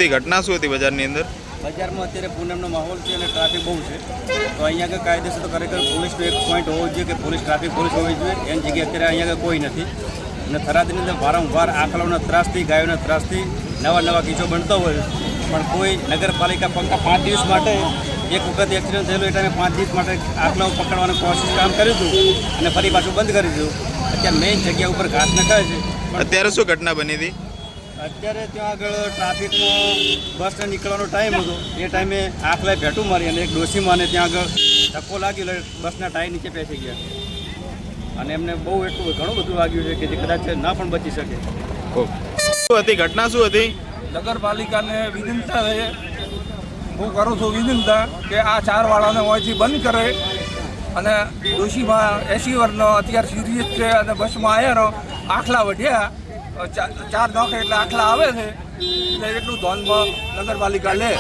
હતી ઘટના શું હતી બજારની અંદર? બજારમાં અત્યારે પૂનમનો માહોલ છે અને ટ્રાફિક બહુ છે, તો અહીંયા આગળ કાયદેસર તો ખરેખર પોલીસનો એક પોઈન્ટ હોવો જોઈએ કે ટ્રાફિક પોલીસ હોવી જોઈએ. એની જગ્યાએ અત્યારે અહીંયા આગળ કોઈ નથી અને થરાદની અંદર વારંવાર આખલાઓના ત્રાસથી, ગાયોના ત્રાસથી નવા કિસ્સો બનતો હોય, પણ કોઈ નગરપાલિકા ફક્ત 5 દિવસ માટે એક વખત એક્સિડન્ટ થયેલો એ ટાઈમે 5 દિવસ માટે આખલાઓ પકડવાનું કોશિશ કામ કર્યું હતું અને ફરી પાછું બંધ કરી દીધું. અત્યારે મેઇન જગ્યા ઉપર ઘાસ નખાય છે. અત્યારે શું ઘટના બની હતી? અત્યારે ત્યાં આગળ ટ્રાફિકમાં બસને નીકળવાનો ટાઈમ હતો, એ ટાઈમે આખલાએ ભેટું મારી અને એક ડોશીમાને ત્યાં આગળ ધક્કો લાગી બસના ટાયર નીચે બેસી ગયા અને એમને બહુ એટલું ઘણું બધું વાગ્યું છે કે જે કદાચ ના પણ બચી શકે. શું હતી ઘટના? શું હતી? નગરપાલિકાને વિનંતી છે, હું કરું છું વિનંતી કે આ 4 વાળાને અહીંથી બંધ કરે અને ડોશીમાં 80 વર્ષનો અત્યારે સિરિયસ છે અને બસમાં આવ્યાનો આખલા વધ્યા 4 નોખ એટલે આખલા આવે છે એટલે એટલું ધ્યાનમાં નગરપાલિકા લે.